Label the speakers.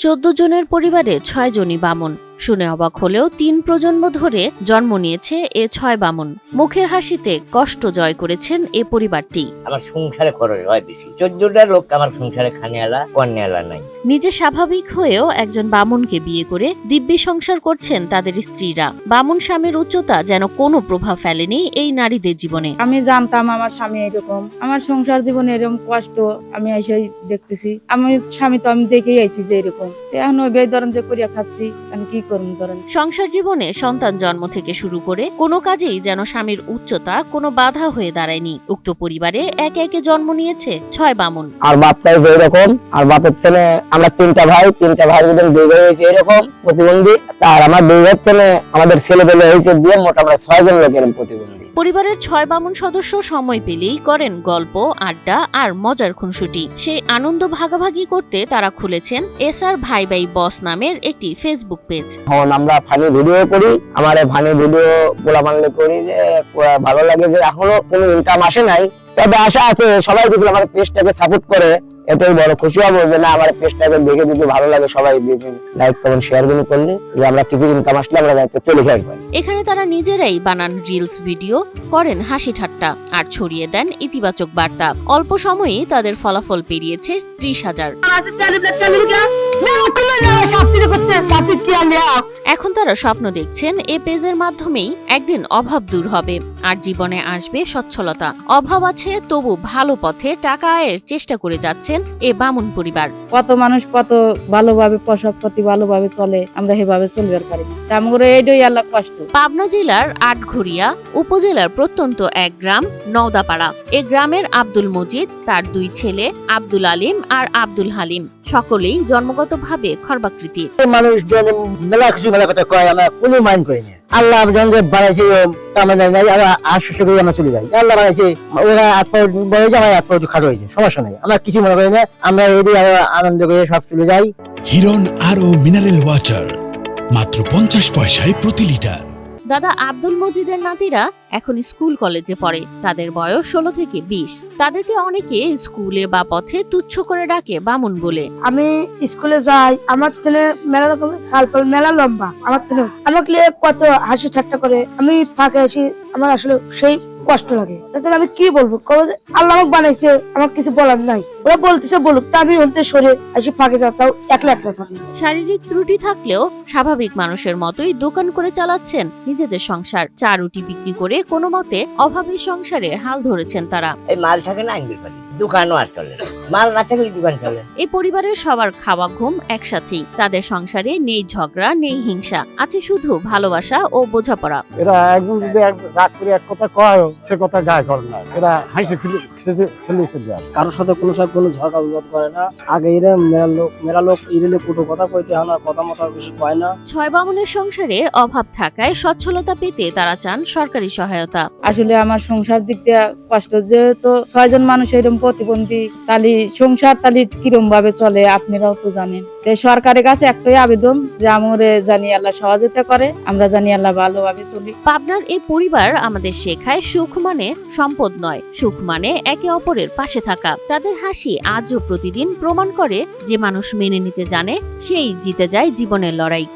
Speaker 1: 14 জনের পরিবারে 6 জনই বামুন। শুনে অবাক হলেও 3 প্রজন্ম ধরে জন্ম নিয়েছে এ 6 বামুন। মুখের হাসিতে কষ্ট জয় করেছেন এ পরিবারটি।
Speaker 2: আমার সংসারে খরচ হয় বেশি, 14টা লোক আমার সংসারে খানেওয়ালা কন্যাওয়ালা নাই।
Speaker 1: নিজে স্বাভাবিক হয়েও একজন বামুনকে বিয়ে করে দিব্যি সংসার করছেন তাদের স্ত্রীরা। বামুন স্বামীর উচ্চতা যেন কোনো প্রভাব ফেলেনি এই নারীদের জীবনে।
Speaker 3: আমি জানতাম আমার স্বামী এরকম, আমার সংসার জীবনে এরকম কষ্ট আমি এসে দেখতেছি। আমার স্বামী তো আমি দেখেই আইছি যে এরকম, এখন ওই ধরেন যে করিয়া খাচ্ছি, আমি কি করুন ধরেন।
Speaker 1: সংসার জীবনে সন্তান জন্ম থেকে শুরু করে কোনো কাজেই যেন স্বামীর উচ্চতা কোনো বাধা হয়ে দাঁড়ায়নি। উক্ত পরিবারে একে একে জন্ম নিয়েছে 6 বামুন।
Speaker 4: আর বাপটাই যে এরকম, আর বাপের তেনে আমরা 3টা ভাই, 3টা ভাইয়ের ভিতরে 2 ভাই হয়েছে এরকম প্রতিবন্ধী। আর আমার 2 ভাইয়ের তেনে আমাদের ছেলে পেলে হয়েছে দিয়ে মোট আমরা 6 জন লোক এরকম প্রতিবন্ধী।
Speaker 1: পরিবারের 6 বামুন সদস্য সময় পেলেই করেন গল্প, আড্ডা আর মজার খুনসুটি। সেই আনন্দ ভাগাভাগি করতে তারা খুলেছেন এসআর ভাই ভাই বস নামের একটি ফেসবুক পেজ।
Speaker 4: এখন আমরা ফানি ভিডিও করি, আমার ফানি ভিডিও পোলা বানলে করি, যে ভালো লাগে যে এখনো কোনো ইনকাম আসে নাই, তবে আশা আছে সবাই যদি আমার পেজটাকে সাপোর্ট করে এটাই বড় খুশি হবো যে না আমার পেজটাকে দেখে যদি ভালো লাগে সবাই লাইক কমেন্ট শেয়ার করলে যে আমরা কিছু ইনকাম আসলে আমরা দায়িত্ব চলে আসবো।
Speaker 1: এখানে তারা নিজেরাই বানান রিলস ভিডিও, করেন হাসি ঠাট্টা আর ছড়িয়ে দেন ইতিবাচক বার্তা। অল্প সময়েই তাদের ফলাফল পেরিয়েছে 30,000। এখন তারা স্বপ্ন দেখছেন এ পেজের মাধ্যমেই একদিন অভাব দূর হবে আর জীবনে আসবে সচ্ছলতা। অভাব আছে তবু ভালো পথে টাকা আয়ের চেষ্টা করে যাচ্ছেন এ বামুন পরিবার।
Speaker 3: কত মানুষ কত ভালোভাবে পোশাক পাতি ভালোভাবে চলে, আমরা সেভাবে চলবার পারি না, আমরা এইটাই আল্লাহ কষ্ট।
Speaker 1: পাবনা জেলার আটঘরিয়া উপজেলার প্রত্যন্ত এক গ্রাম নওদাপাড়া। এ গ্রামের আব্দুল মজিদ, তার 2 ছেলে আব্দুল আলিম আর আব্দুল হালিম সকলেই জন্মগতভাবে খর্বাকৃতি।
Speaker 4: মানুষ মেলা কিছু মেলা কথা কয়, আমরা কোনো মাইন্ড করি না। আল্লাহ বানাইছে আশ্বস্ত করে আমরা চলে যাই। আল্লাহ বানাইছে ওরা বড় হয়েছে, আমার খাটো হয়েছে, সমস্যা নেই, আমরা কিছু মনে করি না। আমরা এই আনন্দ করে সব চলে যাই।
Speaker 5: হিরন আরো মিনারেল ওয়াটার মাত্র 50 পয়সায় প্রতি লিটার।
Speaker 1: দাদা আব্দুল মজিদের নাতিরা এখন স্কুল কলেজে পড়ে। তাদের বয়স 16 থেকে 20। তাদেরকে অনেকে স্কুলে বা পথে তুচ্ছ করে ডাকে বামুন বলে।
Speaker 6: আমি স্কুলে যাই, আমার থেকে মেলা রকমের সালপাল, মেলা লম্বা, আমার থেকে আমাকে কত হাসি ঠাট্টা করে, আমি ফাঁকে আসি, আমার আসলে সেই কষ্ট লাগে। তাহলে আমি কি বলবো, আল্লাহ আমাকে বানাইছে, আমার কিছু বলার নাই, ওরা বলতেছে বলুক, তা আমি অন্তে সরে আসি ফাঁকে যাতাও একলা থাকি।
Speaker 1: শারীরিক ত্রুটি থাকলেও স্বাভাবিক মানুষের মতোই দোকান করে চালাচ্ছেন নিজেদের সংসার। চা রুটি বিক্রি করে কোনো মতে অভাবী সংসারে হাল ধরেছেন তারা।
Speaker 2: এই মাল থাকে না আঙ্গুল পানি, দোকানও আর চলে না, মাল না থাকলে দোকান চলে।
Speaker 1: এই পরিবারের সবার খাওয়া ঘুম একসাথেই। তাদের সংসারে নেই ঝগড়া, নেই হিংসা, আছে শুধু ভালোবাসা ও বোঝাপড়া।
Speaker 4: এরা একদম যদি রাগ করে এক কথা কয়, সে কথা গায়ে করে না, এরা হাসি ফেলে যায়, কারোর সাথে কোনো ঝগড়া বিবাদ করে না। আগে এরা মেলা লোক ইরেলে পুরো কথা কইতে হয় না, কথা মতো বেশি কয় না।
Speaker 1: 6 বামুনের সংসারে অভাব থাকায় সচ্ছলতা পেতে তারা চান সরকারি সহায়তা।
Speaker 3: আসলে আমার সংসার দিক দিয়ে কষ্ট, যেহেতু 6 জন মানুষ এরকম প্রতিবন্ধী, তাহলে সংসার তাহলে কিরম ভাবে চলে আপনারাও তো জানেন। সরকারের কাছে একটাই আবেদন যে আমরা জানি আল্লাহ সহযোগিতা করে, আমরা জানি আল্লাহ ভালোভাবে চলি।
Speaker 1: পাবনার এই পরিবার আমাদের শেখায় সুখ মানে সম্পদ নয়, সুখ মানে একে অপরের পাশে থাকা। তাদের হাসি আজও প্রতিদিন প্রমাণ করে যে মানুষ মেনে নিতে জানে সেই জিতে যায় জীবনের লড়াই।